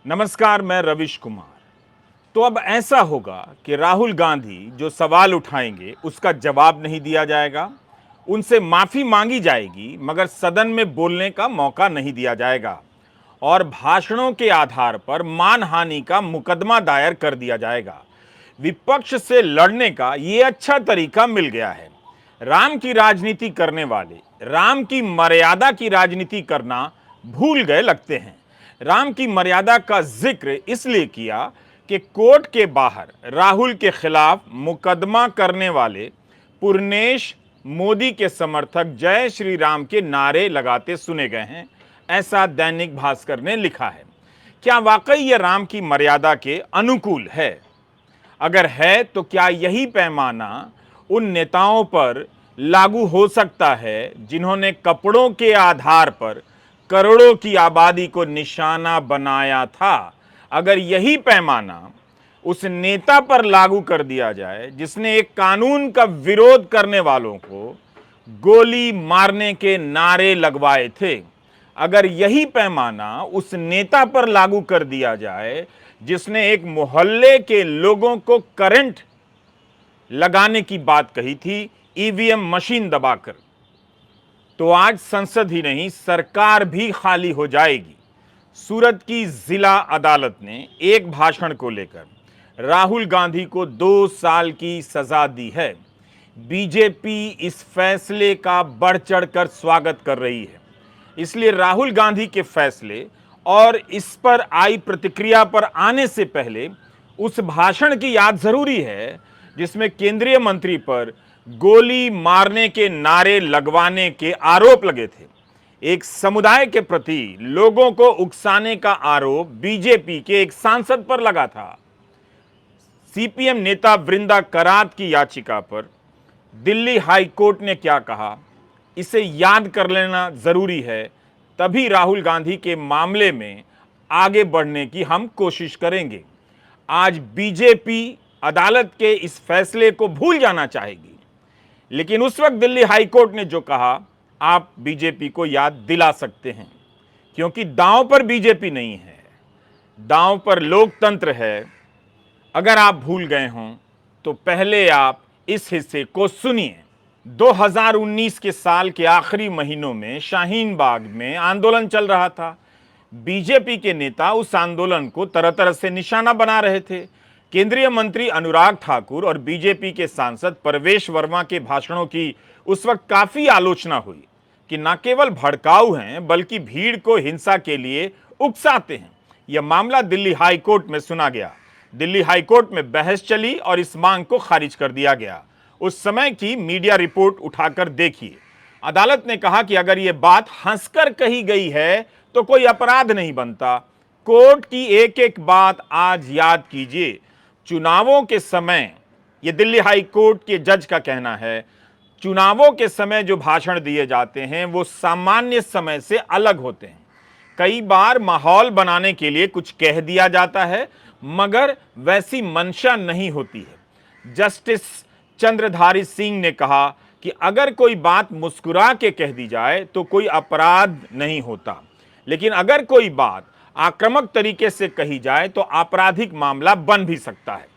नमस्कार, मैं रविश कुमार। तो अब ऐसा होगा कि राहुल गांधी जो सवाल उठाएंगे उसका जवाब नहीं दिया जाएगा, उनसे माफी मांगी जाएगी मगर सदन में बोलने का मौका नहीं दिया जाएगा और भाषणों के आधार पर मानहानि का मुकदमा दायर कर दिया जाएगा। विपक्ष से लड़ने का ये अच्छा तरीका मिल गया है। राम की राजनीति करने वाले राम की मर्यादा की राजनीति करना भूल गए लगते हैं। राम की मर्यादा का जिक्र इसलिए किया कि कोर्ट के बाहर राहुल के खिलाफ मुकदमा करने वाले पुरनेश मोदी के समर्थक जय श्री राम के नारे लगाते सुने गए हैं, ऐसा दैनिक भास्कर ने लिखा है। क्या वाकई यह राम की मर्यादा के अनुकूल है? अगर है तो क्या यही पैमाना उन नेताओं पर लागू हो सकता है जिन्होंने कपड़ों के आधार पर करोड़ों की आबादी को निशाना बनाया था? अगर यही पैमाना उस नेता पर लागू कर दिया जाए जिसने एक कानून का विरोध करने वालों को गोली मारने के नारे लगवाए थे, अगर यही पैमाना उस नेता पर लागू कर दिया जाए जिसने एक मोहल्ले के लोगों को करंट लगाने की बात कही थी ईवीएम मशीन दबाकर, तो आज संसद ही नहीं सरकार भी खाली हो जाएगी। सूरत की जिला अदालत ने एक भाषण को लेकर राहुल गांधी को 2 साल की सजा दी है। बीजेपी इस फैसले का बढ़ चढ़कर स्वागत कर रही है। इसलिए राहुल गांधी के फैसले और इस पर आई प्रतिक्रिया पर आने से पहले उस भाषण की याद जरूरी है जिसमें केंद्रीय मंत्री पर गोली मारने के नारे लगवाने के आरोप लगे थे। एक समुदाय के प्रति लोगों को उकसाने का आरोप बीजेपी के एक सांसद पर लगा था। सीपीएम नेता वृंदा करात की याचिका पर दिल्ली हाई कोर्ट ने क्या कहा, इसे याद कर लेना जरूरी है। तभी राहुल गांधी के मामले में आगे बढ़ने की हम कोशिश करेंगे। आज बीजेपी अदालत के इस फैसले को भूल जाना चाहेगी, लेकिन उस वक्त दिल्ली हाई कोर्ट ने जो कहा आप बीजेपी को याद दिला सकते हैं, क्योंकि दांव पर बीजेपी नहीं है, दांव पर लोकतंत्र है। अगर आप भूल गए हों तो पहले आप इस हिस्से को सुनिए। 2019 के साल के आखिरी महीनों में शाहीन बाग में आंदोलन चल रहा था। बीजेपी के नेता उस आंदोलन को तरह तरह से निशाना बना रहे थे। केंद्रीय मंत्री अनुराग ठाकुर और बीजेपी के सांसद परवेश वर्मा के भाषणों की उस वक्त काफी आलोचना हुई कि न केवल भड़काऊ हैं बल्कि भीड़ को हिंसा के लिए उकसाते हैं। यह मामला दिल्ली हाई कोर्ट में सुना गया। दिल्ली हाई कोर्ट में बहस चली और इस मांग को खारिज कर दिया गया। उस समय की मीडिया रिपोर्ट उठाकर देखिए। अदालत ने कहा कि अगर यह बात हंसकर कही गई है तो कोई अपराध नहीं बनता। कोर्ट की एक एक बात आज याद कीजिए। चुनावों के समय, यह दिल्ली हाई कोर्ट के जज का कहना है, चुनावों के समय जो भाषण दिए जाते हैं वो सामान्य समय से अलग होते हैं। कई बार माहौल बनाने के लिए कुछ कह दिया जाता है मगर वैसी मंशा नहीं होती है। जस्टिस चंद्रधारी सिंह ने कहा कि अगर कोई बात मुस्कुरा के कह दी जाए तो कोई अपराध नहीं होता, लेकिन अगर कोई बात आक्रामक तरीके से कही जाए तो आपराधिक मामला बन भी सकता है।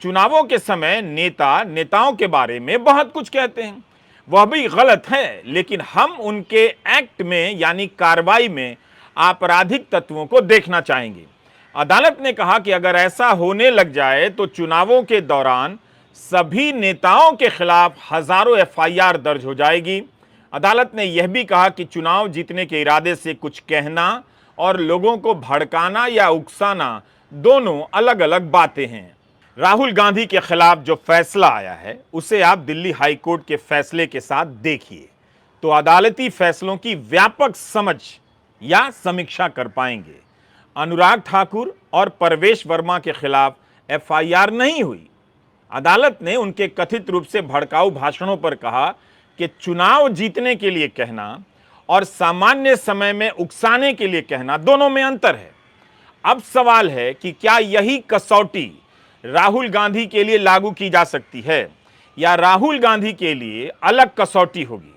चुनावों के समय नेताओं के बारे में बहुत कुछ कहते हैं, वह भी गलत है, लेकिन हम उनके एक्ट में यानी कार्रवाई में आपराधिक तत्वों को देखना चाहेंगे। अदालत ने कहा कि अगर ऐसा होने लग जाए तो चुनावों के दौरान सभी नेताओं के खिलाफ हजारों एफआईआर दर्ज हो जाएगी। अदालत ने यह भी कहा कि चुनाव जीतने के इरादे से कुछ कहना और लोगों को भड़काना या उकसाना दोनों अलग अलग बातें हैं। राहुल गांधी के खिलाफ जो फैसला आया है उसे आप दिल्ली हाई कोर्ट के फैसले के साथ देखिए तो अदालती फैसलों की व्यापक समझ या समीक्षा कर पाएंगे। अनुराग ठाकुर और परवेश वर्मा के खिलाफ एफआईआर नहीं हुई। अदालत ने उनके कथित रूप से भड़काऊ भाषणों पर कहा कि चुनाव जीतने के लिए कहना और सामान्य समय में उकसाने के लिए कहना दोनों में अंतर है। अब सवाल है कि क्या यही कसौटी राहुल गांधी के लिए लागू की जा सकती है या राहुल गांधी के लिए अलग कसौटी होगी।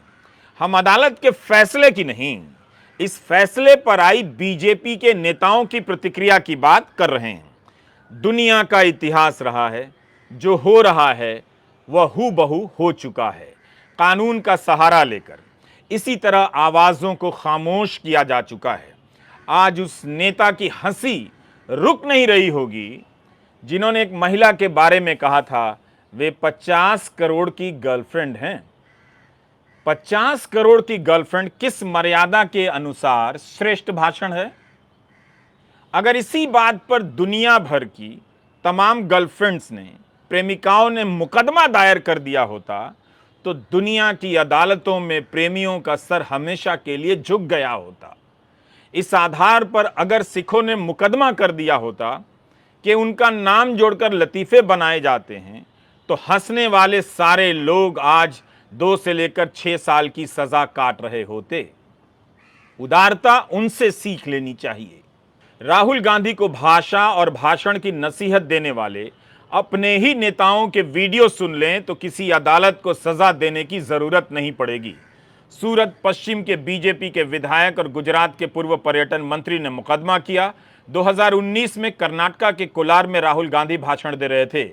हम अदालत के फैसले की नहीं, इस फैसले पर आई बीजेपी के नेताओं की प्रतिक्रिया की बात कर रहे हैं। दुनिया का इतिहास रहा है, जो हो रहा है वह हूबहू हो चुका है। कानून का सहारा लेकर इसी तरह आवाजों को खामोश किया जा चुका है। आज उस नेता की हंसी रुक नहीं रही होगी जिन्होंने एक महिला के बारे में कहा था वे 50 करोड़ की गर्लफ्रेंड हैं। 50 करोड़ की गर्लफ्रेंड किस मर्यादा के अनुसार श्रेष्ठ भाषण है? अगर इसी बात पर दुनिया भर की तमाम गर्लफ्रेंड्स ने, प्रेमिकाओं ने मुकदमा दायर कर दिया होता तो दुनिया की अदालतों में प्रेमियों का सर हमेशा के लिए झुक गया होता। इस आधार पर अगर सिखों ने मुकदमा कर दिया होता कि उनका नाम जोड़कर लतीफे बनाए जाते हैं, तो हंसने वाले सारे लोग आज 2 से लेकर 6 साल की सजा काट रहे होते। उदारता उनसे सीख लेनी चाहिए। राहुल गांधी को भाषा और भाषण की नसीहत देने वाले अपने ही नेताओं के वीडियो सुन लें तो किसी अदालत को सजा देने की जरूरत नहीं पड़ेगी। सूरत पश्चिम के बीजेपी के विधायक और गुजरात के पूर्व पर्यटन मंत्री ने मुकदमा किया। 2019 में कर्नाटका के कोलार में राहुल गांधी भाषण दे रहे थे।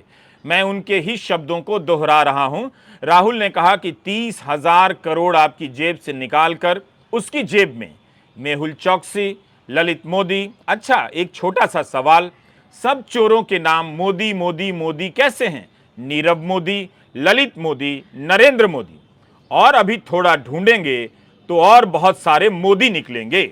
मैं उनके ही शब्दों को दोहरा रहा हूं। राहुल ने कहा कि 30,000 करोड़ आपकी जेब से निकालकर उसकी जेब में मेहुल चौकसी, ललित मोदी। अच्छा, एक छोटा सा सवाल, सब चोरों के नाम मोदी मोदी मोदी कैसे हैं? नीरव मोदी, ललित मोदी, नरेंद्र मोदी, और अभी थोड़ा ढूंढेंगे तो और बहुत सारे मोदी निकलेंगे।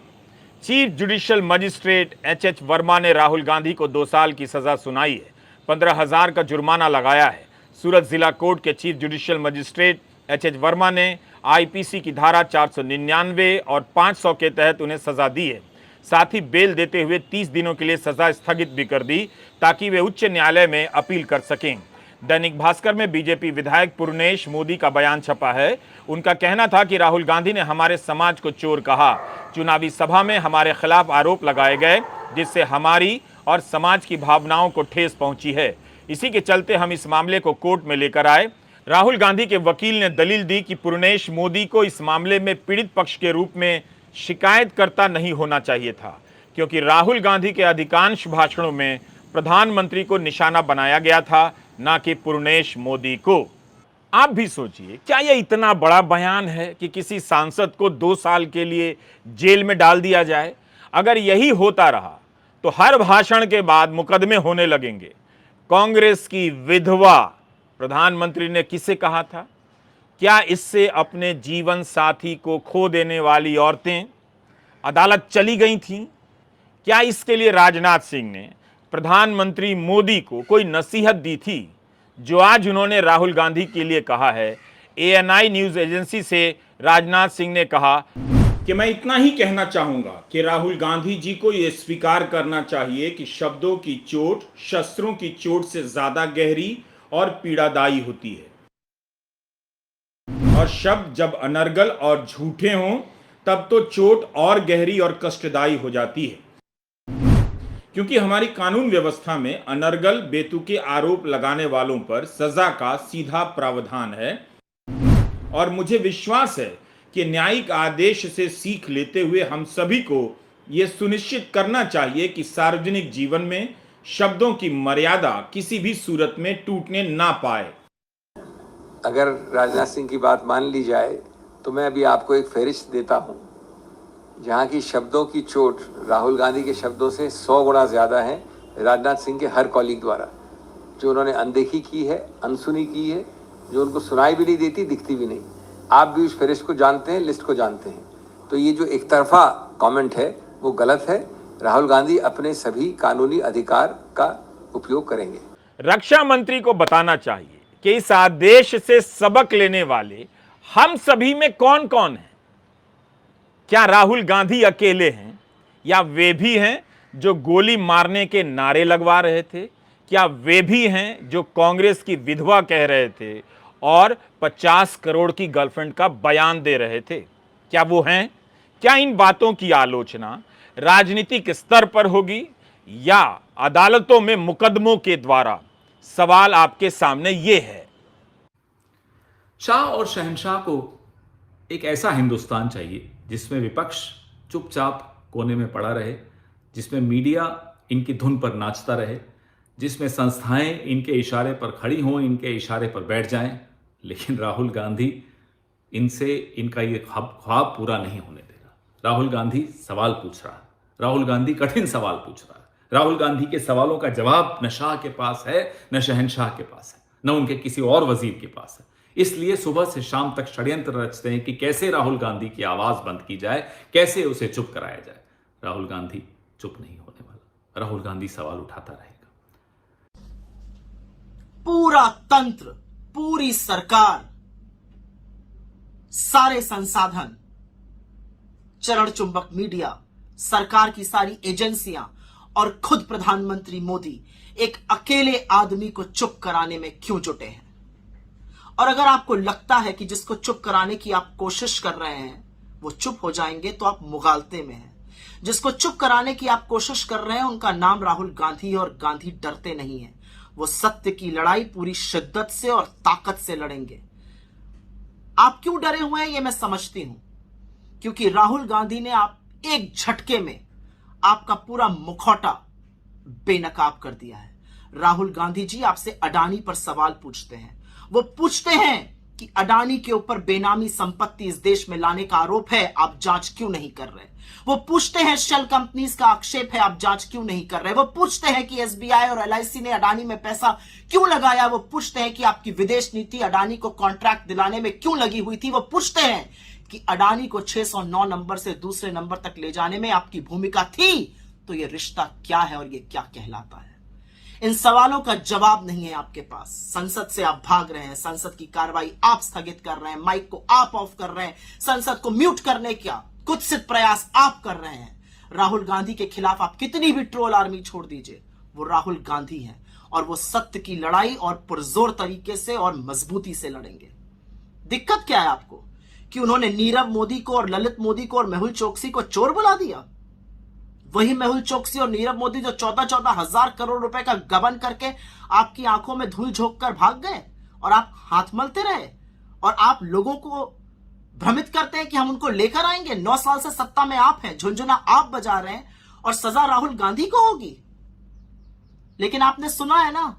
Chief judicial magistrate H Verma ने राहुल गांधी को 2 साल की सजा सुनाई है, 15,000 का जुर्माना लगाया है। सूरत जिला कोर्ट के chief judicial magistrate H Verma ने आईपीसी की धारा 499 और 500 के तहत उन्हें सजा दी है। साथ ही बेल देते हुए 30 दिनों के लिए सजा स्थगित भी कर दी ताकि वे उच्च न्यायालय में अपील कर सकें। दैनिक भास्कर में बीजेपी विधायक पूर्णेश मोदी का बयान छपा है। उनका कहना था कि राहुल गांधी ने हमारे समाज को चोर कहा। चुनावी सभा में हमारे खिलाफ आरोप लगाए गए जिससे हमारी और समाज की भावनाओं को ठेस पहुंची है। इसी के चलते हम इस मामले को कोर्ट में लेकर आए। राहुल गांधी के वकील ने दलील दी कि पूर्णेश मोदी को इस मामले में पीड़ित पक्ष के रूप में शिकायतकर्ता नहीं होना चाहिए था, क्योंकि राहुल गांधी के अधिकांश भाषणों में प्रधानमंत्री को निशाना बनाया गया था, ना कि पूर्णेश मोदी को। आप भी सोचिए, क्या यह इतना बड़ा बयान है कि किसी सांसद को 2 साल के लिए जेल में डाल दिया जाए? अगर यही होता रहा तो हर भाषण के बाद मुकदमे होने लगेंगे। कांग्रेस की विधवा प्रधानमंत्री ने किसे कहा था? क्या इससे अपने जीवन साथी को खो देने वाली औरतें अदालत चली गई थीं? क्या इसके लिए राजनाथ सिंह ने प्रधानमंत्री मोदी को कोई नसीहत दी थी, जो आज उन्होंने राहुल गांधी के लिए कहा है? एएनआई न्यूज एजेंसी से राजनाथ सिंह ने कहा कि मैं इतना ही कहना चाहूंगा कि राहुल गांधी जी को यह स्वीकार करना चाहिए कि शब्दों की चोट शस्त्रों की चोट से ज्यादा गहरी और पीड़ादायी होती है, और शब्द जब अनर्गल और झूठे हों तब तो चोट और गहरी और कष्टदायी हो जाती है। क्योंकि हमारी कानून व्यवस्था में अनर्गल बेतुके आरोप लगाने वालों पर सजा का सीधा प्रावधान है, और मुझे विश्वास है कि न्यायिक आदेश से सीख लेते हुए हम सभी को यह सुनिश्चित करना चाहिए कि सार्वजनिक जीवन में शब्दों की मर्यादा किसी भी सूरत में टूटने ना पाए। अगर राजनाथ सिंह की बात मान ली जाए तो मैं अभी आपको एक फहरिस्त देता हूं, जहां की शब्दों की चोट राहुल गांधी के शब्दों से 100 गुना ज़्यादा है राजनाथ सिंह के हर कॉलीग द्वारा, जो उन्होंने अनदेखी की है, अनसुनी की है, जो उनको सुनाई भी नहीं देती, दिखती भी नहीं। आप भी उस फहरिस्त को जानते हैं, लिस्ट को जानते हैं। तो ये जो एक तरफा कमेंट है वो गलत है। राहुल गांधी अपने सभी कानूनी अधिकार का उपयोग करेंगे। रक्षा मंत्री को बताना चाहिए कि इस आदेश से सबक लेने वाले हम सभी में कौन कौन है। क्या राहुल गांधी अकेले हैं, या वे भी हैं जो गोली मारने के नारे लगवा रहे थे? क्या वे भी हैं जो कांग्रेस की विधवा कह रहे थे और 50 करोड़ की गर्लफ्रेंड का बयान दे रहे थे? क्या वो हैं? क्या इन बातों की आलोचना राजनीतिक स्तर पर होगी या अदालतों में मुकदमों के द्वारा? सवाल आपके सामने ये है। शाह और शहंशाह को एक ऐसा हिंदुस्तान चाहिए जिसमें विपक्ष चुपचाप कोने में पड़ा रहे, जिसमें मीडिया इनकी धुन पर नाचता रहे, जिसमें संस्थाएं इनके इशारे पर खड़ी हों, इनके इशारे पर बैठ जाएं। लेकिन राहुल गांधी इनसे इनका ये ख्वाब पूरा नहीं होने देगा। राहुल गांधी सवाल पूछ रहा है, राहुल गांधी कठिन सवाल पूछ रहा है। राहुल गांधी के सवालों का जवाब न शाह के पास है, न शहनशाह के पास है, न उनके किसी और वजीर के पास है। इसलिए सुबह से शाम तक षड्यंत्र रचते हैं कि कैसे राहुल गांधी की आवाज बंद की जाए, कैसे उसे चुप कराया जाए। राहुल गांधी चुप नहीं होने वाला, राहुल गांधी सवाल उठाता रहेगा। पूरा तंत्र, पूरी सरकार, सारे संसाधन, चरण चुंबक मीडिया, सरकार की सारी एजेंसियां और खुद प्रधानमंत्री मोदी एक अकेले आदमी को चुप कराने में क्यों जुटे हैं? और अगर आपको लगता है कि जिसको चुप कराने की आप कोशिश कर रहे हैं वो चुप हो जाएंगे, तो आप मुगालते में हैं। जिसको चुप कराने की आप कोशिश कर रहे हैं उनका नाम राहुल गांधी, और गांधी डरते नहीं हैं। वो सत्य की लड़ाई पूरी शिद्दत से और ताकत से लड़ेंगे। आप क्यों डरे हुए हैं ये मैं समझती हूं, क्योंकि राहुल गांधी ने आप एक झटके में आपका पूरा मुखौटा बेनकाब कर दिया है। राहुल गांधी जी आपसे अडानी पर सवाल पूछते हैं। वो पूछते हैं कि अडानी के ऊपर बेनामी संपत्ति इस देश में लाने का आरोप है, आप जांच क्यों नहीं कर रहे? वो पूछते हैं शेल कंपनीज का आक्षेप है, आप जांच क्यों नहीं कर रहे? वो पूछते हैं कि एसबीआई और एलआईसी ने अडानी में पैसा क्यों लगाया? वो पूछते हैं कि आपकी विदेश नीति अडानी को कॉन्ट्रैक्ट दिलाने में क्यों लगी हुई थी? वो पूछते हैं कि अडानी को 609 नंबर से दूसरे नंबर तक ले जाने में आपकी भूमिका थी, तो ये रिश्ता क्या है और ये क्या कहलाता है? इन सवालों का जवाब नहीं है आपके पास। संसद से आप भाग रहे हैं, संसद की कार्रवाई आप स्थगित कर रहे हैं, माइक को आप ऑफ कर रहे हैं, संसद को म्यूट करने का कुत्सित प्रयास आप कर रहे हैं। राहुल गांधी के खिलाफ आप कितनी भी ट्रोल आर्मी छोड़ दीजिए, वो राहुल गांधी हैं और वो सत्य की लड़ाई और पुरजोर तरीके से और मजबूती से लड़ेंगे। दिक्कत क्या है आपको कि उन्होंने नीरव मोदी को और ललित मोदी को और मेहुल चोकसी को चोर बुला दिया? वही मेहुल चोकसी और नीरव मोदी जो 14-14 हजार करोड़ रुपए का गबन करके आपकी आंखों में धूल झोंक कर भाग गए और आप हाथ मलते रहे, और आप लोगों को भ्रमित करते हैं कि हम उनको लेकर आएंगे। 9 साल से सत्ता में आप हैं, झुनझुना आप बजा रहे हैं और सजा राहुल गांधी को होगी। लेकिन आपने सुना है ना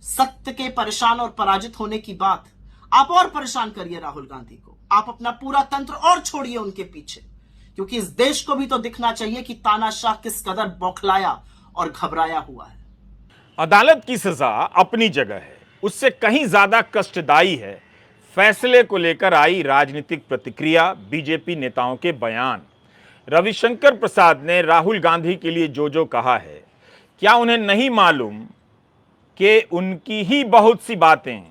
सत्य के परेशान और पराजित होने की बात। आप और परेशान करिए राहुल गांधी को, आप अपना पूरा तंत्र और छोड़िए उनके पीछे, क्योंकि इस देश को भी तो दिखना चाहिए कि तानाशाह किस कदर बौखलाया और घबराया हुआ है। अदालत की सजा अपनी जगह है, उससे कहीं ज्यादा कष्टदायी है फैसले को लेकर आई राजनीतिक प्रतिक्रिया, बीजेपी नेताओं के बयान। रविशंकर प्रसाद ने राहुल गांधी के लिए जो जो कहा है, क्या उन्हें नहीं मालूम कि उनकी ही बहुत सी बातें,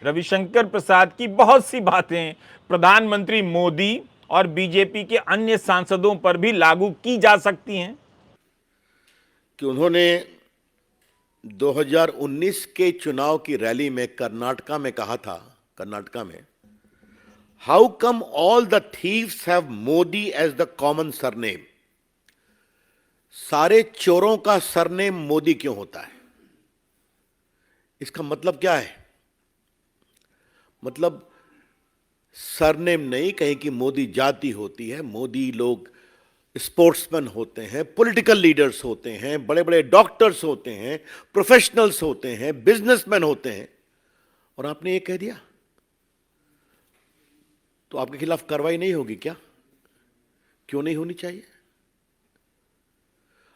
रविशंकर प्रसाद की बहुत सी बातें प्रधानमंत्री मोदी और बीजेपी के अन्य सांसदों पर भी लागू की जा सकती हैं? कि उन्होंने 2019 के चुनाव की रैली में कर्नाटका में कहा था, कर्नाटका में, how come all the thieves have Modi as the common surname? सारे चोरों का सरनेम मोदी क्यों होता है? इसका मतलब क्या है? मतलब सरनेम नहीं, कहीं की मोदी जाति होती है। मोदी लोग स्पोर्ट्समैन होते हैं, पॉलिटिकल लीडर्स होते हैं, बड़े बड़े डॉक्टर्स होते हैं, प्रोफेशनल्स होते हैं, बिजनेसमैन होते हैं, और आपने ये कह दिया तो आपके खिलाफ कार्रवाई नहीं होगी क्या? क्यों नहीं होनी चाहिए?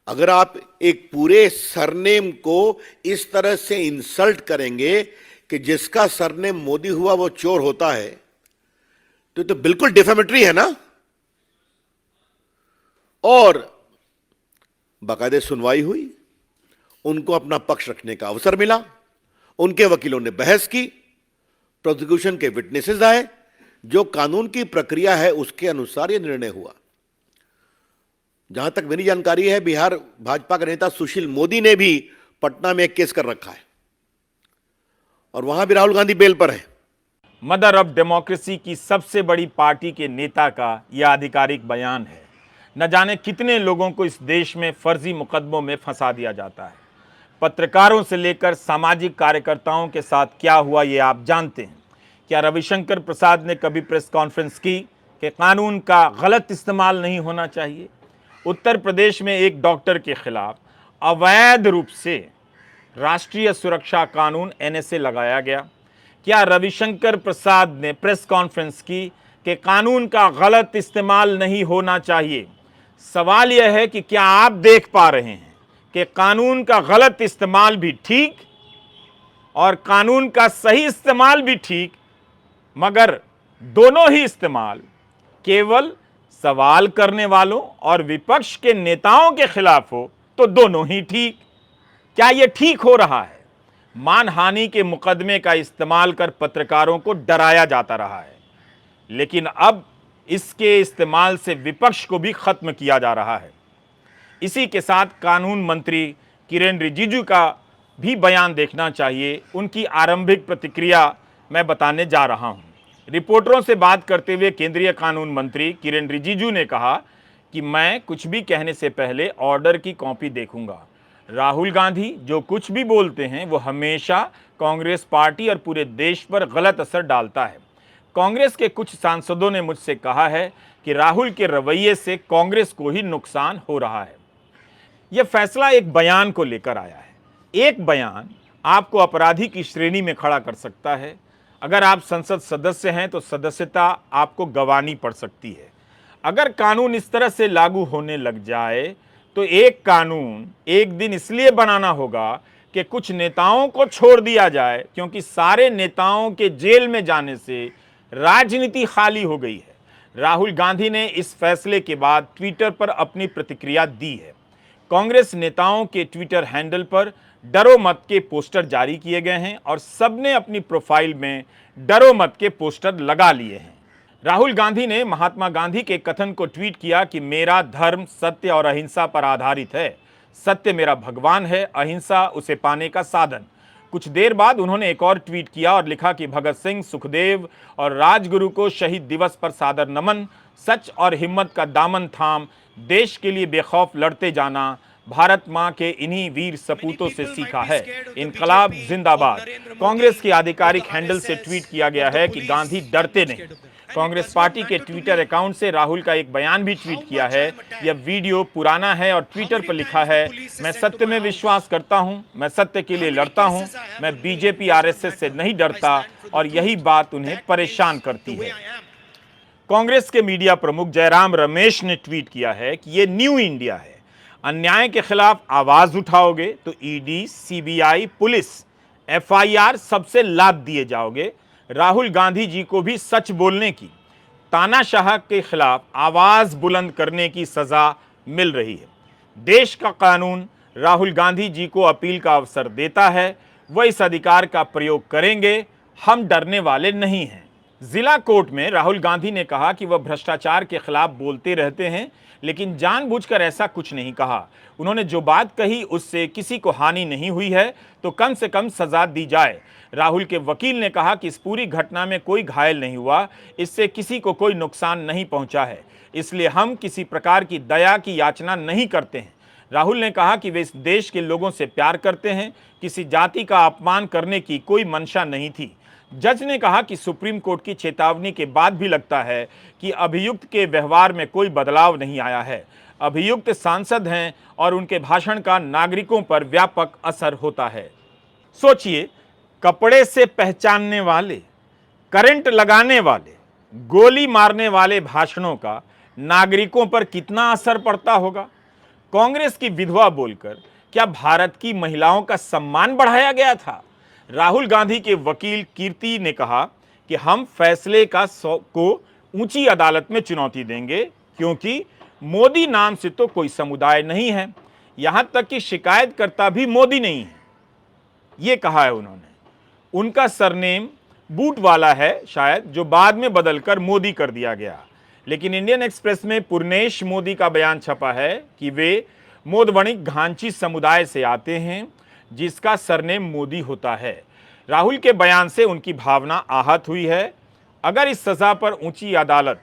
अगर आप एक पूरे सरनेम को इस तरह से इंसल्ट करेंगे कि जिसका सरनेम मोदी हुआ वो चोर होता है, तो बिल्कुल डिफेमेटरी है ना। और बाकायदे सुनवाई हुई, उनको अपना पक्ष रखने का अवसर मिला, उनके वकीलों ने बहस की, प्रोसिक्यूशन के विटनेसेस आए, जो कानून की प्रक्रिया है उसके अनुसार यह निर्णय हुआ। जहां तक मेरी जानकारी है, बिहार भाजपा के नेता सुशील मोदी ने भी पटना में एक केस कर रखा है और वहां भी राहुल गांधी बेल पर है। मदर ऑफ डेमोक्रेसी की सबसे बड़ी पार्टी के नेता का यह आधिकारिक बयान है। न जाने कितने लोगों को इस देश में फर्जी मुकदमों में फंसा दिया जाता है। पत्रकारों से लेकर सामाजिक कार्यकर्ताओं के साथ क्या हुआ ये आप जानते हैं। क्या रविशंकर प्रसाद ने कभी प्रेस कॉन्फ्रेंस की? कि कानून का गलत इस्तेमाल नहीं होना चाहिए। उत्तर प्रदेश में एक डॉक्टर के खिलाफ अवैध रूप से राष्ट्रीय सुरक्षा कानून एनएसए लगाया गया। क्या रविशंकर प्रसाद ने प्रेस कॉन्फ्रेंस की कि कानून का गलत इस्तेमाल नहीं होना चाहिए? सवाल यह है कि क्या आप देख पा रहे हैं कि कानून का गलत इस्तेमाल भी ठीक और कानून का सही इस्तेमाल भी ठीक, मगर दोनों ही इस्तेमाल केवल सवाल करने वालों और विपक्ष के नेताओं के खिलाफ हो तो दोनों ही ठीक? क्या यह ठीक हो रहा है? मानहानि के मुकदमे का इस्तेमाल कर पत्रकारों को डराया जाता रहा है, लेकिन अब इसके इस्तेमाल से विपक्ष को भी खत्म किया जा रहा है। इसी के साथ कानून मंत्री किरेन रिजिजू का भी बयान देखना चाहिए। उनकी आरंभिक प्रतिक्रिया मैं बताने जा रहा हूं। रिपोर्टरों से बात करते हुए केंद्रीय कानून मंत्री किरेन रिजिजू ने कहा कि मैं कुछ भी कहने से पहले ऑर्डर की कॉपी देखूंगा। राहुल गांधी जो कुछ भी बोलते हैं वो हमेशा कांग्रेस पार्टी और पूरे देश पर गलत असर डालता है। कांग्रेस के कुछ सांसदों ने मुझसे कहा है कि राहुल के रवैये से कांग्रेस को ही नुकसान हो रहा है। यह फैसला एक बयान को लेकर आया है। एक बयान आपको अपराधी की श्रेणी में खड़ा कर सकता है। अगर आप संसद सदस्य हैं तो सदस्यता आपको गंवानी पड़ सकती है। अगर कानून इस तरह से लागू होने लग जाए तो एक कानून एक दिन इसलिए बनाना होगा कि कुछ नेताओं को छोड़ दिया जाए, क्योंकि सारे नेताओं के जेल में जाने से राजनीति खाली हो गई है। राहुल गांधी ने इस फैसले के बाद ट्विटर पर अपनी प्रतिक्रिया दी है। कांग्रेस नेताओं के ट्विटर हैंडल पर डरो मत के पोस्टर जारी किए गए हैं और सबने अपनी प्रोफाइल में डरो मत के पोस्टर लगा लिए हैं। राहुल गांधी ने महात्मा गांधी के कथन को ट्वीट किया कि मेरा धर्म सत्य और अहिंसा पर आधारित है। सत्य मेरा भगवान है, अहिंसा उसे पाने का साधन। कुछ देर बाद उन्होंने एक और ट्वीट किया और लिखा कि भगत सिंह, सुखदेव और राजगुरु को शहीद दिवस पर सादर नमन। सच और हिम्मत का दामन थाम देश के लिए बेखौफ लड़ते जाना भारत मां के इन्हीं वीर सपूतों से सीखा है। इनकलाब जिंदाबाद। कांग्रेस के आधिकारिक हैंडल से ट्वीट किया गया है कि गांधी डरते नहीं। कांग्रेस पार्टी के ट्विटर अकाउंट से राहुल का एक बयान भी ट्वीट किया है। यह वीडियो पुराना है और ट्विटर पर लिखा है, मैं सत्य में विश्वास करता हूं, मैं सत्य के लिए लड़ता हूं, मैं बीजेपी आरएसएस से नहीं डरता और यही बात उन्हें परेशान करती है। कांग्रेस के मीडिया प्रमुख जयराम रमेश ने ट्वीट किया है कि यह न्यू इंडिया है। अन्याय के खिलाफ आवाज उठाओगे तो ईडी, सीबीआई, पुलिस, एफआईआर सबसे लाद दिए जाओगे। राहुल गांधी जी को भी सच बोलने की, तानाशाह के खिलाफ आवाज बुलंद करने की सजा मिल रही है। देश का कानून राहुल गांधी जी को अपील का अवसर देता है, वह इस अधिकार का प्रयोग करेंगे। हम डरने वाले नहीं हैं। जिला कोर्ट में राहुल गांधी ने कहा कि वह भ्रष्टाचार के खिलाफ बोलते रहते हैं, लेकिन जानबूझकर ऐसा कुछ नहीं कहा। उन्होंने जो बात कही उससे किसी को हानि नहीं हुई है तो कम से कम सजा दी जाए। राहुल के वकील ने कहा कि इस पूरी घटना में कोई घायल नहीं हुआ, इससे किसी को कोई नुकसान नहीं पहुंचा है, इसलिए हम किसी प्रकार की दया की याचना नहीं करते हैं। राहुल ने कहा कि वे इस देश के लोगों से प्यार करते हैं, किसी जाति का अपमान करने की कोई मंशा नहीं थी। जज ने कहा कि सुप्रीम कोर्ट की चेतावनी के बाद भी लगता है कि अभियुक्त के व्यवहार में कोई बदलाव नहीं आया है। अभियुक्त सांसद हैं और उनके भाषण का नागरिकों पर व्यापक असर होता है। सोचिए, कपड़े से पहचानने वाले, करंट लगाने वाले, गोली मारने वाले भाषणों का नागरिकों पर कितना असर पड़ता होगा। कांग्रेस की विधवा बोलकर क्या भारत की महिलाओं का सम्मान बढ़ाया गया था? राहुल गांधी के वकील कीर्ति ने कहा कि हम फैसले को ऊंची अदालत में चुनौती देंगे, क्योंकि मोदी नाम से तो कोई समुदाय नहीं है, यहां तक कि शिकायतकर्ता भी मोदी नहीं है। यह कहा है उन्होंने। उनका सरनेम बूट वाला है शायद, जो बाद में बदलकर मोदी कर दिया गया। लेकिन इंडियन एक्सप्रेस में पूर्णेश मोदी का बयान छपा है कि वे मोदवणिक घांची समुदाय से आते हैं, जिसका सरनेम मोदी होता है। राहुल के बयान से उनकी भावना आहत हुई है। अगर इस सजा पर ऊंची अदालत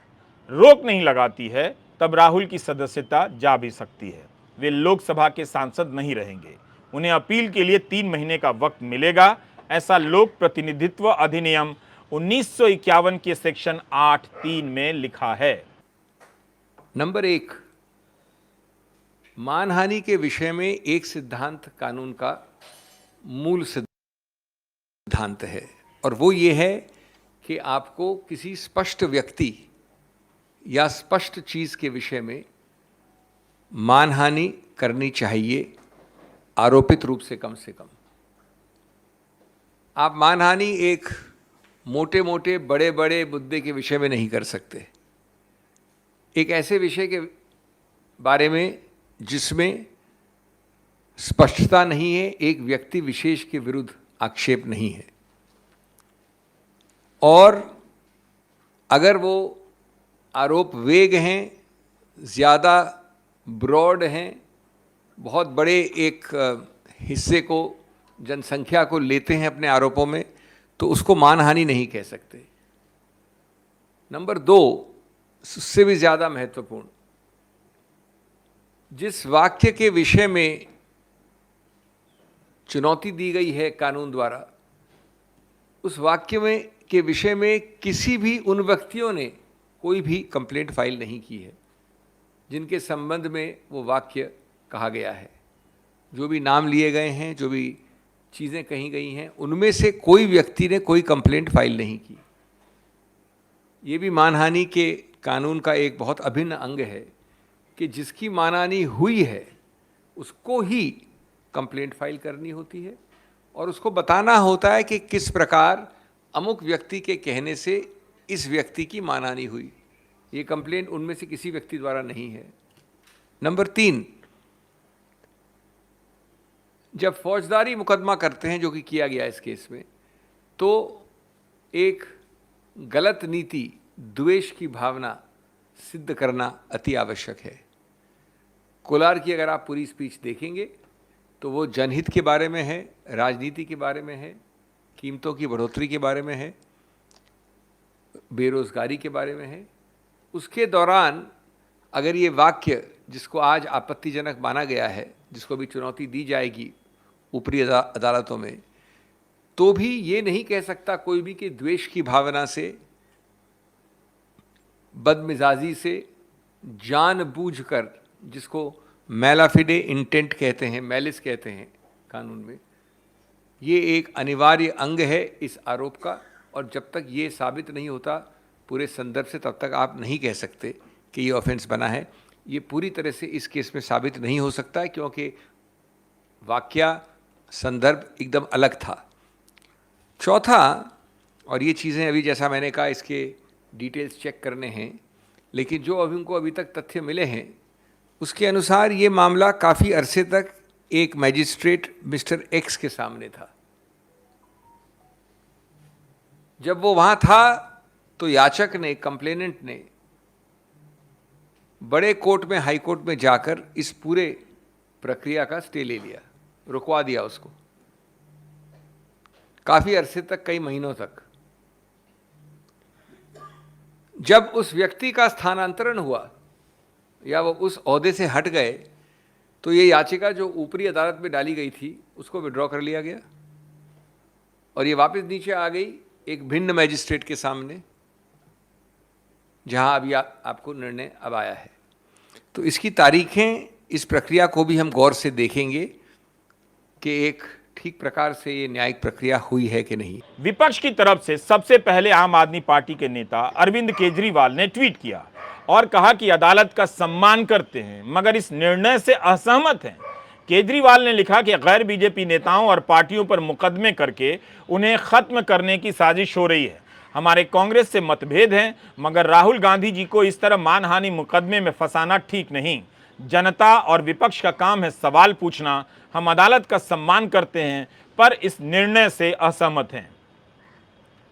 रोक नहीं लगाती है तब राहुल की सदस्यता जा भी सकती है। वे लोकसभा के सांसद नहीं रहेंगे। उन्हें अपील के लिए 3 महीने का वक्त मिलेगा, ऐसा लोक प्रतिनिधित्व अधिनियम 1951 के सेक्शन 8(3) में लिखा है। नंबर 1, मानहानि के विषय में एक सिद्धांत कानून का मूल सिद्धांत है, और वो ये है कि आपको किसी स्पष्ट व्यक्ति या स्पष्ट चीज के विषय में मानहानि करनी चाहिए, आरोपित रूप से कम से कम। आप मानहानि एक मोटे मोटे बड़े बड़े मुद्दे के विषय में नहीं कर सकते, एक ऐसे विषय के बारे में जिसमें स्पष्टता नहीं है, एक व्यक्ति विशेष के विरुद्ध आक्षेप नहीं है, और अगर वो आरोप वेग हैं, ज़्यादा ब्रॉड हैं, बहुत बड़े एक हिस्से को, जनसंख्या को लेते हैं अपने आरोपों में, तो उसको मानहानि नहीं कह सकते। नंबर 2, उससे भी ज़्यादा महत्वपूर्ण, जिस वाक्य के विषय में चुनौती दी गई है कानून द्वारा, उस वाक्य में के विषय में किसी भी उन व्यक्तियों ने कोई भी कंप्लेंट फाइल नहीं की है जिनके संबंध में वो वाक्य कहा गया है। जो भी नाम लिए गए हैं, जो भी चीज़ें कही गई हैं, उनमें से कोई व्यक्ति ने कोई कंप्लेंट फाइल नहीं की। ये भी मानहानि के कानून का एक बहुत अभिन्न अंग है कि जिसकी मानहानि हुई है उसको ही कंप्लेंट फाइल करनी होती है, और उसको बताना होता है कि किस प्रकार अमुक व्यक्ति के कहने से इस व्यक्ति की मानहानि हुई। ये कंप्लेंट उनमें से किसी व्यक्ति द्वारा नहीं है। नंबर 3, जब फौजदारी मुकदमा करते हैं, जो कि किया गया इस केस में, तो एक गलत नीति, द्वेष की भावना सिद्ध करना अति आवश्यक है। कोलार की अगर आप पूरी स्पीच देखेंगे तो वो जनहित के बारे में है, राजनीति के बारे में है, कीमतों की बढ़ोतरी के बारे में है, बेरोजगारी के बारे में है। उसके दौरान अगर ये वाक्य, जिसको आज आपत्तिजनक माना गया है, जिसको भी चुनौती दी जाएगी ऊपरी अदालतों में, तो भी ये नहीं कह सकता कोई भी कि द्वेष की भावना से, बदमिजाजी से, जानबूझकर, जिसको मैलाफिडे इंटेंट कहते हैं, मैलिस कहते हैं कानून में, ये एक अनिवार्य अंग है इस आरोप का, और जब तक ये साबित नहीं होता पूरे संदर्भ से, तब तक आप नहीं कह सकते कि ये ऑफेंस बना है। ये पूरी तरह से इस केस में साबित नहीं हो सकता है, क्योंकि वाक्य संदर्भ एकदम अलग था। चौथा, और ये चीज़ें अभी जैसा मैंने कहा इसके डिटेल्स चेक करने हैं, लेकिन जो अभी उनको अभी तक तथ्य मिले हैं उसके अनुसार ये मामला काफ़ी अरसे तक एक मैजिस्ट्रेट मिस्टर एक्स के सामने था। जब वो वहाँ था तो याचक ने, कंप्लेनेंट ने बड़े कोर्ट में, हाई कोर्ट में जाकर इस पूरे प्रक्रिया का स्टे ले लिया, रुकवा दिया उसको काफ़ी अरसे तक, कई महीनों तक। जब उस व्यक्ति का स्थानांतरण हुआ या वो उस ओहदे से हट गए, तो ये याचिका जो ऊपरी अदालत में डाली गई थी उसको विड्रॉ कर लिया गया, और ये वापस नीचे आ गई एक भिन्न मैजिस्ट्रेट के सामने, जहां अभी आपको निर्णय अब आया है। तो इसकी तारीखें, इस प्रक्रिया को भी हम गौर से देखेंगे कि एक ठीक प्रकार से ये न्यायिक प्रक्रिया हुई है कि नहीं। विपक्ष की तरफ से सबसे पहले आम आदमी पार्टी के नेता अरविंद केजरीवाल ने ट्वीट किया और कहा कि अदालत का सम्मान करते हैं मगर इस निर्णय से असहमत हैं। केजरीवाल ने लिखा कि गैर बीजेपी नेताओं और पार्टियों पर मुकदमे करके उन्हें खत्म करने की साजिश हो रही है। हमारे कांग्रेस से मतभेद हैं मगर राहुल गांधी जी को इस तरह मानहानि मुकदमे में फंसाना ठीक नहीं। जनता और विपक्ष का काम है सवाल पूछना। हम अदालत का सम्मान करते हैं पर इस निर्णय से असहमत हैं।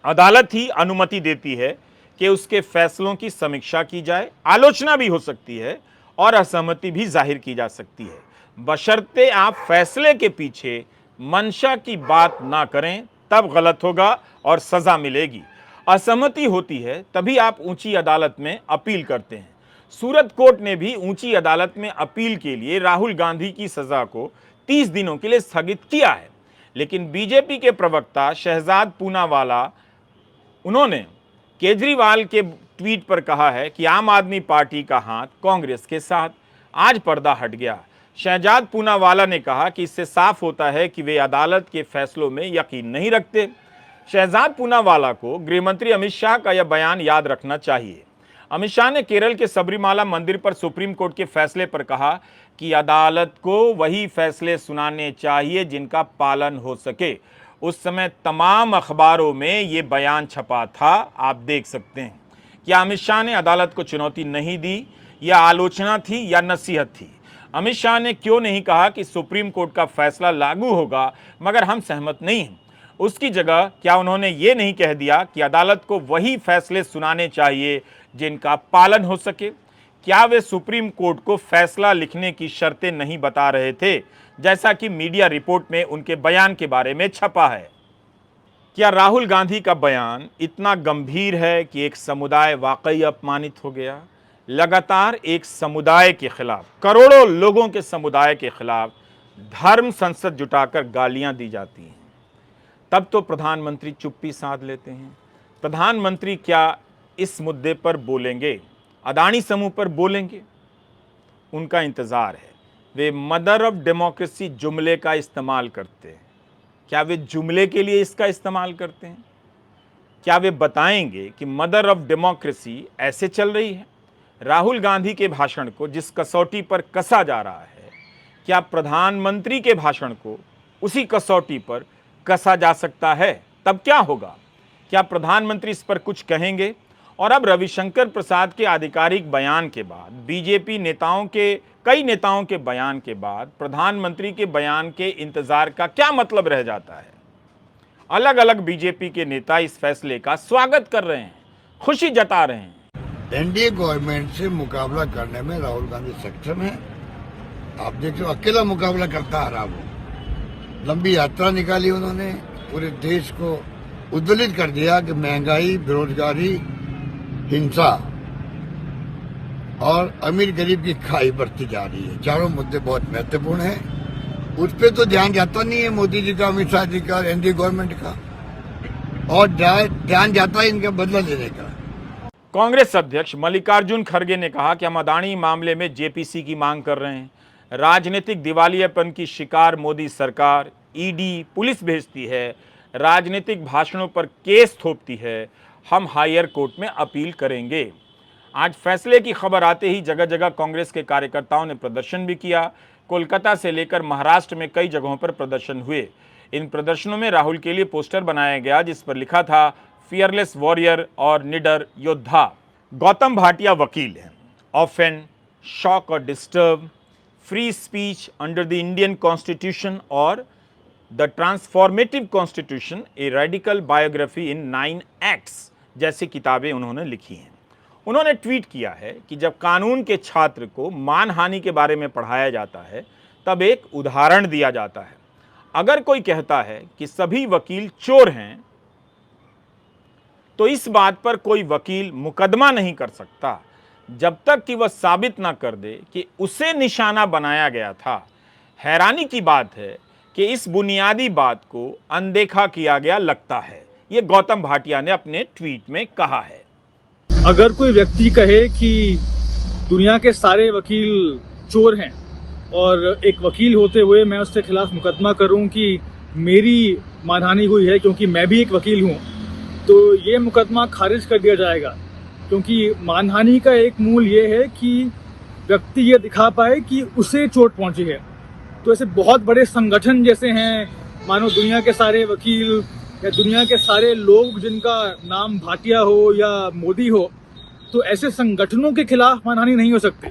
अदालत ही अनुमति देती है कि उसके फैसलों की समीक्षा की जाए, आलोचना भी हो सकती है और असहमति भी जाहिर की जा सकती है, बशर्ते आप फैसले के पीछे मंशा की बात ना करें, तब गलत होगा और सजा मिलेगी। असहमति होती है तभी आप ऊंची अदालत में अपील करते हैं। सूरत कोर्ट ने भी ऊंची अदालत में अपील के लिए राहुल गांधी की सजा को 30 दिनों के लिए स्थगित किया है, लेकिन बीजेपी के प्रवक्ता शहजाद पूनावाला उन्होंने केजरीवाल के ट्वीट पर कहा है कि आम आदमी पार्टी का हाथ कांग्रेस के साथ। आज पर्दा हट गया। शहजाद पूनावाला ने कहा कि इससे साफ होता है कि वे अदालत के फैसलों में यकीन नहीं रखते। शहजाद पूनावाला को गृहमंत्री अमित शाह का यह बयान याद रखना चाहिए। अमित शाह ने केरल के सबरीमाला मंदिर पर सुप्रीम कोर्ट के फैसले पर कहा कि अदालत को वही फैसले सुनाने चाहिए जिनका पालन हो सके। उस समय तमाम अखबारों में ये बयान छपा था, आप देख सकते हैं। क्या अमित शाह ने अदालत को चुनौती नहीं दी? यह आलोचना थी या नसीहत थी? अमित शाह ने क्यों नहीं कहा कि सुप्रीम कोर्ट का फैसला लागू होगा मगर हम सहमत नहीं हैं? उसकी जगह क्या उन्होंने ये नहीं कह दिया कि अदालत को वही फैसले सुनाने चाहिए जिनका पालन हो सके? क्या वे सुप्रीम कोर्ट को फैसला लिखने की शर्तें नहीं बता रहे थे, जैसा कि मीडिया रिपोर्ट में उनके बयान के बारे में छपा है? क्या राहुल गांधी का बयान इतना गंभीर है कि एक समुदाय वाकई अपमानित हो गया? लगातार एक समुदाय के खिलाफ, करोड़ों लोगों के समुदाय के खिलाफ धर्म संसद जुटाकर गालियां दी जाती हैं, तब तो प्रधानमंत्री चुप्पी साध लेते हैं। प्रधानमंत्री क्या इस मुद्दे पर बोलेंगे? अदानी समूह पर बोलेंगे? उनका इंतजार है। वे मदर ऑफ डेमोक्रेसी जुमले का इस्तेमाल करते हैं। क्या वे जुमले के लिए इसका इस्तेमाल करते हैं? क्या वे बताएंगे कि मदर ऑफ डेमोक्रेसी ऐसे चल रही है? राहुल गांधी के भाषण को जिस कसौटी पर कसा जा रहा है, क्या प्रधानमंत्री के भाषण को उसी कसौटी पर कसा जा सकता है? तब क्या होगा? क्या प्रधानमंत्री इस पर कुछ कहेंगे? और अब रविशंकर प्रसाद के आधिकारिक बयान के बाद, बीजेपी नेताओं के कई नेताओं के बयान के बाद प्रधानमंत्री के बयान के इंतजार का क्या मतलब रह जाता है? अलग अलग बीजेपी के नेता इस फैसले का स्वागत कर रहे हैं, खुशी जता रहे हैं। एनडीए गवर्नमेंट से मुकाबला करने में राहुल गांधी सक्षम है। आप देखो, अकेला मुकाबला करता रहा वो। लंबी यात्रा निकाली उन्होंने, पूरे देश को उद्वेलित कर दिया कि महंगाई, बेरोजगारी, हिंसा और अमीर गरीब की खाई बढ़ती जा रही है। चारों मुद्दे बहुत महत्वपूर्ण हैं। उस पर तो ध्यान जाता नहीं है मोदी जी का, अमित शाह जी का, एनडीए गवर्नमेंट का, और ध्यान जाता है इनका बदला लेने का। कांग्रेस अध्यक्ष मल्लिकार्जुन खड़गे ने कहा कि हम अदानी मामले में जेपीसी की मांग कर रहे हैं। राजनीतिक दिवालियापन की शिकार मोदी सरकार ईडी, पुलिस भेजती है, राजनीतिक भाषणों पर केस थोपती है। हम हायर कोर्ट में अपील करेंगे। आज फैसले की खबर आते ही जगह जगह कांग्रेस के कार्यकर्ताओं ने प्रदर्शन भी किया। कोलकाता से लेकर महाराष्ट्र में कई जगहों पर प्रदर्शन हुए। इन प्रदर्शनों में राहुल के लिए पोस्टर बनाया गया जिस पर लिखा था फियरलेस वॉरियर और निडर योद्धा। गौतम भाटिया वकील हैं। ऑफेंड, शॉक और disturb, free speech under the Indian constitution और the transformative constitution, a radical biography in 9 acts जैसी किताबें उन्होंने लिखी हैं। उन्होंने ट्वीट किया है कि जब कानून के छात्र को मानहानि के बारे में पढ़ाया जाता है तब एक उदाहरण दिया जाता है। अगर कोई कहता है कि सभी वकील चोर हैं तो इस बात पर कोई वकील मुकदमा नहीं कर सकता जब तक कि वह साबित ना कर दे कि उसे निशाना बनाया गया था। हैरानी की बात है कि इस बुनियादी बात को अनदेखा किया गया लगता है। ये गौतम भाटिया ने अपने ट्वीट में कहा है। अगर कोई व्यक्ति कहे कि दुनिया के सारे वकील चोर हैं और एक वकील होते हुए मैं उसके खिलाफ मुकदमा करूं कि मेरी मानहानि हुई है क्योंकि मैं भी एक वकील हूं, तो ये मुकदमा खारिज कर दिया जाएगा। क्योंकि मानहानि का एक मूल ये है कि व्यक्ति ये दिखा पाए कि उसे चोट पहुंची है। तो ऐसे बहुत बड़े संगठन जैसे हैं, मानो दुनिया के सारे वकील या दुनिया के सारे लोग जिनका नाम भाटिया हो या मोदी हो, तो ऐसे संगठनों के खिलाफ मानहानि नहीं हो सकती।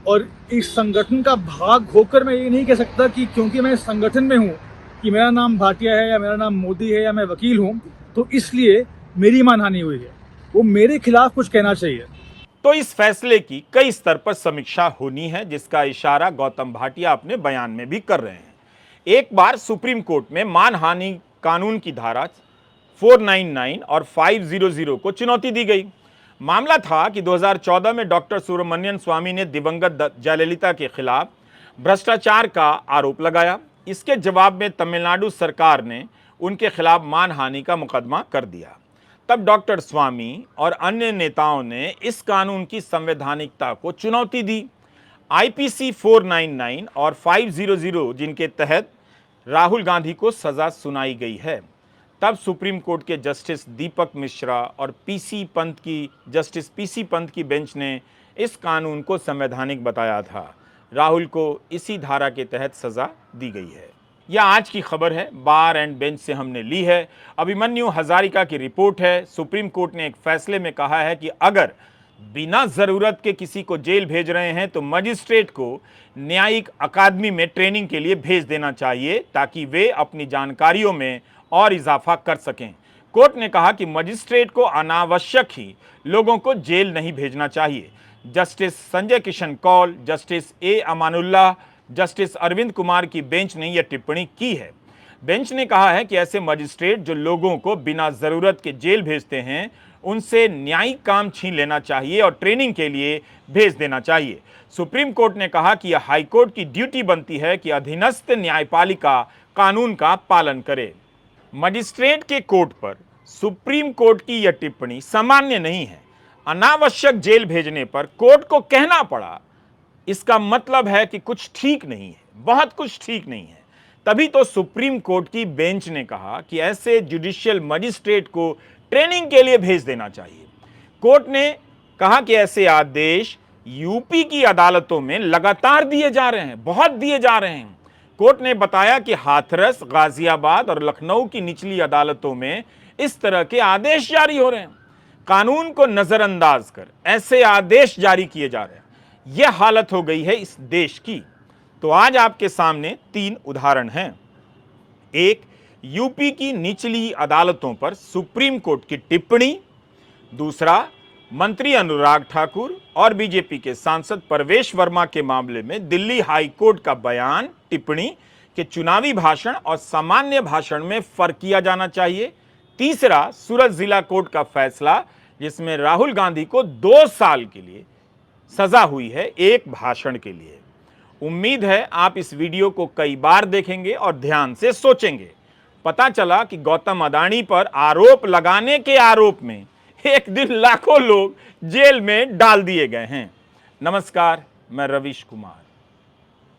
और इस संगठन का भाग होकर मैं ये नहीं कह सकता कि क्योंकि मैं इस संगठन में हूँ कि मेरा नाम भाटिया है या मेरा नाम मोदी है या मैं वकील हूँ तो इसलिए मेरी मानहानि हुई है। वो मेरे खिलाफ कुछ कहना चाहिए। तो इस फैसले की कई स्तर पर समीक्षा होनी है जिसका इशारा गौतम भाटिया अपने बयान में भी कर रहे हैं। एक बार सुप्रीम कोर्ट में मानहानि कानून की धारा 499 और 500 को चुनौती दी गई। मामला था कि 2014 में डॉक्टर सुब्रमण्यन स्वामी ने दिवंगत जयललिता के खिलाफ भ्रष्टाचार का आरोप लगाया। इसके जवाब में तमिलनाडु सरकार ने उनके खिलाफ मानहानि का मुकदमा कर दिया। तब डॉक्टर स्वामी और अन्य नेताओं ने इस कानून की संवैधानिकता को चुनौती दी। आईपीसी 499 और 500 जिनके तहत राहुल गांधी को सजा सुनाई गई है। तब सुप्रीम कोर्ट के जस्टिस दीपक मिश्रा और जस्टिस पीसी पंत की बेंच ने इस कानून को संवैधानिक बताया था। राहुल को इसी धारा के तहत सजा दी गई है। यह आज की खबर है, बार एंड बेंच से हमने ली है। अभिमन्यु हजारिका की रिपोर्ट है। सुप्रीम कोर्ट ने एक फैसले में कहा है कि अगर बिना जरूरत के किसी को जेल भेज रहे हैं तो मजिस्ट्रेट को न्यायिक अकादमी में ट्रेनिंग के लिए भेज देना चाहिए ताकि वे अपनी जानकारियों में और इजाफा कर सकें। कोर्ट ने कहा कि मजिस्ट्रेट को अनावश्यक ही लोगों को जेल नहीं भेजना चाहिए। Justice Sanjay Kishan Kaul, justice A Amanullah, justice Arvind Kumar की बेंच ने यह टिप्पणी की है। बेंच ने कहा है कि ऐसे मजिस्ट्रेट जो लोगों को बिना जरूरत के जेल भेजते हैं उनसे न्यायिक काम छीन लेना चाहिए और ट्रेनिंग के लिए भेज देना चाहिए। सुप्रीम कोर्ट ने कहा कि यह हाईकोर्ट की ड्यूटी बनती है कि अधीनस्थ न्यायपालिका कानून का पालन करे। मजिस्ट्रेट के कोर्ट पर सुप्रीम कोर्ट की यह टिप्पणी सामान्य नहीं है। अनावश्यक जेल भेजने पर कोर्ट को कहना पड़ा, इसका मतलब है कि कुछ ठीक नहीं है, बहुत कुछ ठीक नहीं है। तभी तो सुप्रीम कोर्ट की बेंच ने कहा कि ऐसे जुडिशियल मजिस्ट्रेट को ट्रेनिंग के लिए भेज देना चाहिए। कोर्ट ने कहा कि ऐसे आदेश यूपी की अदालतों में लगातार दिए जा रहे हैं, बहुत दिए जा रहे हैं। कोर्ट ने बताया कि हाथरस, गाजियाबाद और लखनऊ की निचली अदालतों में इस तरह के आदेश जारी हो रहे हैं। कानून को नजरअंदाज कर ऐसे आदेश जारी किए जा रहे हैं। यह हालत हो गई है इस देश की। तो आज आपके सामने 3 उदाहरण हैं। एक, यूपी की निचली अदालतों पर सुप्रीम कोर्ट की टिप्पणी। दूसरा, मंत्री अनुराग ठाकुर और बीजेपी के सांसद परवेश वर्मा के मामले में दिल्ली हाई कोर्ट का बयान, टिप्पणी कि चुनावी भाषण और सामान्य भाषण में फर्क किया जाना चाहिए। तीसरा, सूरत जिला कोर्ट का फैसला जिसमें राहुल गांधी को 2 साल के लिए सजा हुई है एक भाषण के लिए। उम्मीद है आप इस वीडियो को कई बार देखेंगे और ध्यान से सोचेंगे। पता चला कि गौतम अडानी पर आरोप लगाने के आरोप में एक दिन लाखों लोग जेल में डाल दिए गए हैं। नमस्कार, मैं रवीश कुमार।